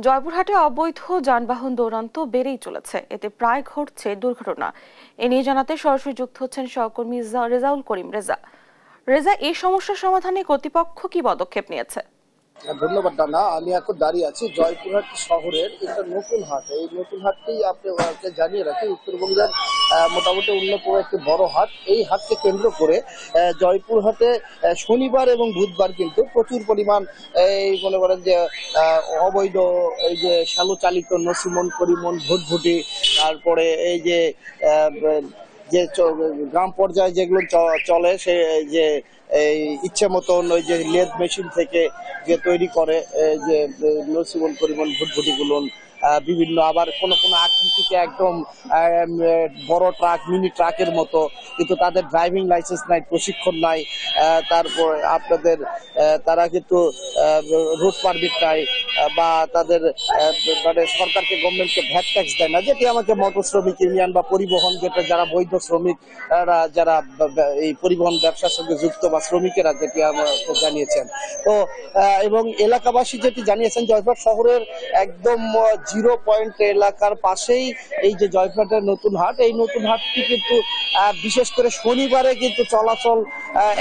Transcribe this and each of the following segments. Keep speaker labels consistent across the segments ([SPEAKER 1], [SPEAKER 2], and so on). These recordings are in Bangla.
[SPEAKER 1] জয়পুরহাটে অবৈধ যানবাহন দৌরাত্ম্য বেড়েই চলেছে, এতে প্রায় ঘটছে দুর্ঘটনা। এ নিয়ে জানাতে সরাসরি যুক্ত হচ্ছেন সহকর্মী রেজাউল করিম। রেজা, এই সমস্যার সমাধানে কর্তৃপক্ষ কি পদক্ষেপ নিয়েছে?
[SPEAKER 2] ধন্যবাদ দাদা। আমি এখন দাঁড়িয়ে আছি জয়পুরহাট শহরের একটা নতুন হাট। এই নতুন হাটটি আপনাকে জানিয়ে রাখি, উত্তরবঙ্গের মোটামুটি অন্যতম একটি বড় হাট। এই হাটকে কেন্দ্র করে জয়পুরহাটে শনিবার এবং বুধবার কিন্তু প্রচুর পরিমাণ এই মনে করেন যে অবৈধ এই যে চালিত নসিমন পরিমন ভুটভুটি, তারপরে এই যে যে গ্রাম পর্যায়ে যেগুলো চলে সে যে এই ইচ্ছে মতন ওই যে লেদ মেশিন থেকে যে তৈরি করে যে নসিমন পরিমন ভুটভুটিগুলো বিভিন্ন, আবার কোনো কোনো আকৃতিতে একদম বড় ট্রাক, মিনি ট্রাকের মতো, কিন্তু তাদের ড্রাইভিং লাইসেন্স নাই, প্রশিক্ষণ নাই, তারপর আপনাদের তারা কিন্তু রুট পারমিট নাই, বা তাদের মানে সরকারকে গভর্নমেন্টকে ভ্যাট ট্যাক্স দেয় না, যেটি আমাকে মোটর শ্রমিক ইউনিয়ন বা পরিবহন, যেটা যারা বৈধ শ্রমিক যারা এই পরিবহন ব্যবসার সঙ্গে যুক্ত বা শ্রমিকেরা যেটি আমাকে জানিয়েছেন। তো এবং এলাকাবাসী যেটি জানিয়েছেন, জয়পুরহাট শহরের একদম 0 পয়েন্ট এলাকার পাশেই এই যে জয়পুরহাটের নতুন হাট, এই নতুন হাটটি কিন্তু বিশেষ করে শনিবারে কিন্তু চলাচল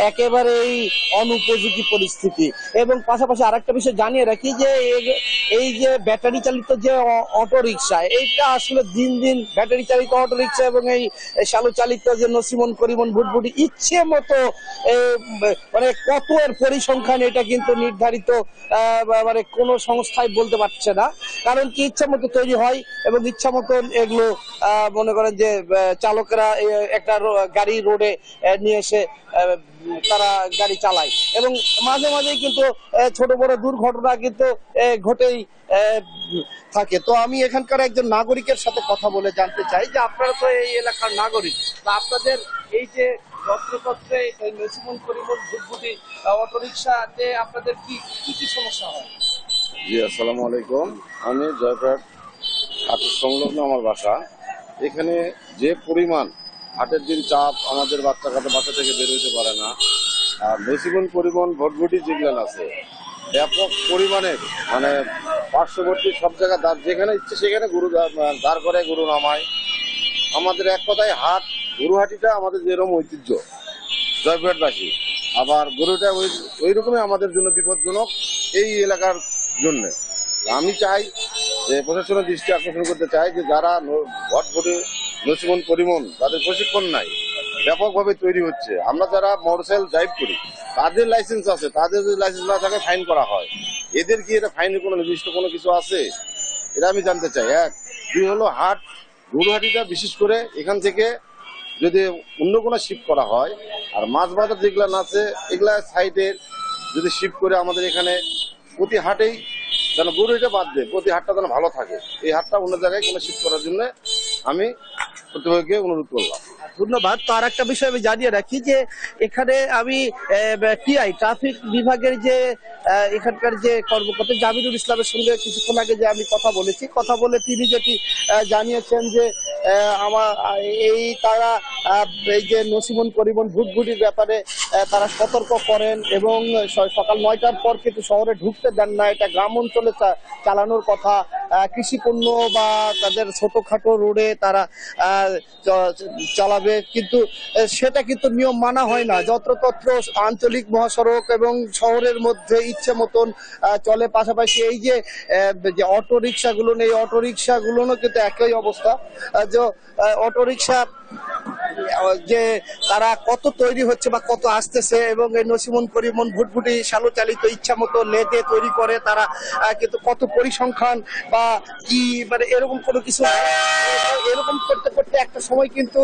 [SPEAKER 2] একেবারেই অনুপযোগী পরিস্থিতি। এবং পাশাপাশি আরেকটা বিষয় জানিয়ে রাখি যে এই যে ব্যাটারি চালিত যে অটো রিক্সা, এইটা আসলে দিন দিন ব্যাটারি চালিত অটো রিক্সা এবং এই চালিত যে নসিমন করিমন ভুটভুটি ইচ্ছে মতো মানে কত এর পরিসংখ্যান, এটা কিন্তু নির্ধারিত মানে কোনো সংস্থায় বলতে পারছে না। কারণ কি, ইচ্ছা মতো তৈরি হয় এবং ইচ্ছা মতন এগুলো মনে করেন যে চালকেরা একটা গাড়ি রোডে নিয়ে এসে তারা গাড়ি চালায়, এবং মাঝে মাঝেই কিন্তু ছোট বড় দুর্ঘটনা কিন্তু ঘটেই থাকে। তো আমি এখানকার একজন নাগরিকের সাথে কথা বলে জানতে চাই যে আপনারা তো এই এলাকার নাগরিক, তা আপনাদের এই যে যত্রতত্রে এই নসিমন পরিমন ভুটভুটি অটোরিকশাতে আপনাদের কি কি সমস্যা হয়?
[SPEAKER 3] জি, আসসালামু আলাইকুম। আমি জয়পুরহাট হাটের সংলগ্ন আমার বাসা। এখানে যে পরিমাণ হাটের দিন চাপ, আমাদের বাচ্চা থেকে বের হইতে পারে না। আর নসিমন পরিবহন ভটভটি যেগুলো আছে ব্যাপক পরিমাণে, মানে পার্শ্ববর্তী সব জায়গায় যেখানে ইচ্ছে সেখানে গরু দাঁড় করে গরু নামায়। আমাদের এক কথায় হাট, গরুহাটিটা আমাদের যেরকম ঐতিহ্য জয়পুরহাটবাসী, আবার গরুটা ওই রকমই আমাদের জন্য বিপজ্জনক এই এলাকার জন্য। আমি চাই যে প্রশাসনের দৃষ্টি আকর্ষণ করতে চাই যে যারা ভটভটি নসিমন পরিবহন, তাদের প্রশিক্ষণ নাই, ব্যাপকভাবে তৈরি হচ্ছে। আমরা যারা মোটরসাইকেল ড্রাইভ করি তাদের লাইসেন্স আছে, তাদের যদি লাইসেন্স না থাকে ফাইন করা হয়। এদের কি এটা ফাইনের কোনো নির্দিষ্ট কোনো কিছু আছে? এটা আমি জানতে চাই। এক, দুই হলো হাট, গরুহাটিটা বিশেষ করে এখান থেকে যদি অন্য কোনো শিফট করা হয়, আর মাছ বাজার যেগুলো আছে এগুলা সাইডে যদি শিফট করে আমাদের এখানে প্রতি হাটেই যেন গরুটা বাদ দেয়, প্রতি হাটটা যেন ভালো থাকে। এই হাটটা অন্য জায়গায় কোনো শিফট করার জন্য আমি কর্তৃপক্ষকে অনুরোধ করলাম।
[SPEAKER 2] ধন্যবাদ। তো আর একটা বিষয় আমি জানিয়ে রাখি যে এখানে আমি টিআই ট্রাফিক বিভাগের যে এখানকার যে কর্মকর্তা জামিরুল ইসলামের সঙ্গে কিছুক্ষণ আগে যে আমি কথা বলে তিনি যেটি জানিয়েছেন যে তারা এই যে নসিমন পরিবহন ভুটভুটির ব্যাপারে তারা সতর্ক করেন এবং সকাল 9টার পর কিন্তু শহরে ঢুকতে দেন না। এটা গ্রাম অঞ্চলে চালানোর কথা, কৃষিপণ্য বা তাদের ছোটখাটো রোডে তারা চালাবে, কিন্তু সেটা কিন্তু নিয়ম মানা হয় না। যত্রতত্র আঞ্চলিক মহাসড়ক এবং শহরের মধ্যে ইচ্ছে মতন চলে। পাশাপাশি এই যে অটো রিক্সাগুলো, এই অটো রিক্সাগুলোরও কিন্তু একই অবস্থা, যে অটো রিক্সা যে তারা কত তৈরি হচ্ছে বা কত আসতেছে, এবং এই নসিমন পরিবহন ভুটভুটি চালিত ইচ্ছা মতো লেদে তৈরি করে তারা, কিন্তু কত পরিসংখ্যান বা কি মানে এরকম কোনো কিছু, এরকম করতে করতে একটা সময় কিন্তু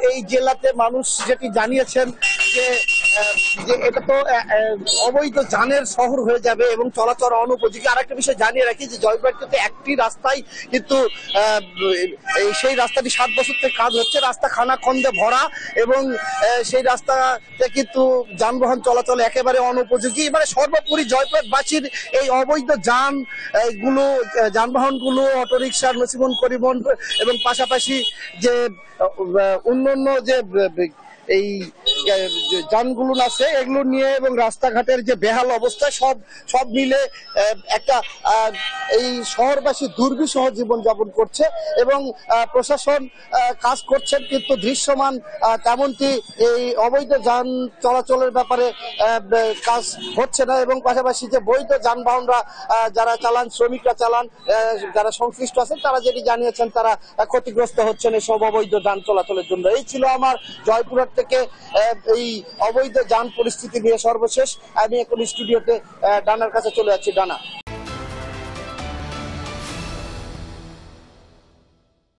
[SPEAKER 2] এই জেলাতে মানুষ যেটি জানিয়েছেন যে এটা তো অবৈধ যানের শহর হয়ে যাবে এবং চলাচল অনুপযোগী। আর একটা বিষয় জানিয়ে রাখি যে জয়পুরহাট কিন্তু একটি রাস্তায় কিন্তু সেই রাস্তাটি 7 বছর থেকে কাজ হচ্ছে, রাস্তা খানাখন্দে ভরা, এবং সেই রাস্তাতে কিন্তু যানবাহন চলাচল একেবারে অনুপযোগী। মানে সর্বোপরি জয়পুরহাটবাসীর এই অবৈধ যানবাহনগুলো অটোরিকশা, নসিমন পরিবহন এবং পাশাপাশি যে অন্যান্য যে এই যে যানগুলো আছে এগুলো নিয়ে এবং রাস্তাঘাটের যে বেহাল অবস্থা সব মিলে একটা এই শহরবাসী দুর্বিষহ জীবন যাপন করছে এবং প্রশাসন কাজ করছেন, কিন্তু দৃশ্যমান তেমনটি এই অবৈধ যান চলাচলের ব্যাপারে কাজ হচ্ছে না। এবং পাশাপাশি যে বৈধ যানবাহনরা যারা চালান, শ্রমিকরা চালান, যারা সংশ্লিষ্ট আছেন তারা যেটি জানিয়েছেন তারা ক্ষতিগ্রস্ত হচ্ছেন এসব অবৈধ যান চলাচলের জন্য। এই ছিল আমার জয়পুরহাট থেকে এই অবৈধ যান পরিস্থিতি নিয়ে সর্বশেষ। আমি এখন স্টুডিওতে ডানার কাছে চলে যাচ্ছি। ডানা।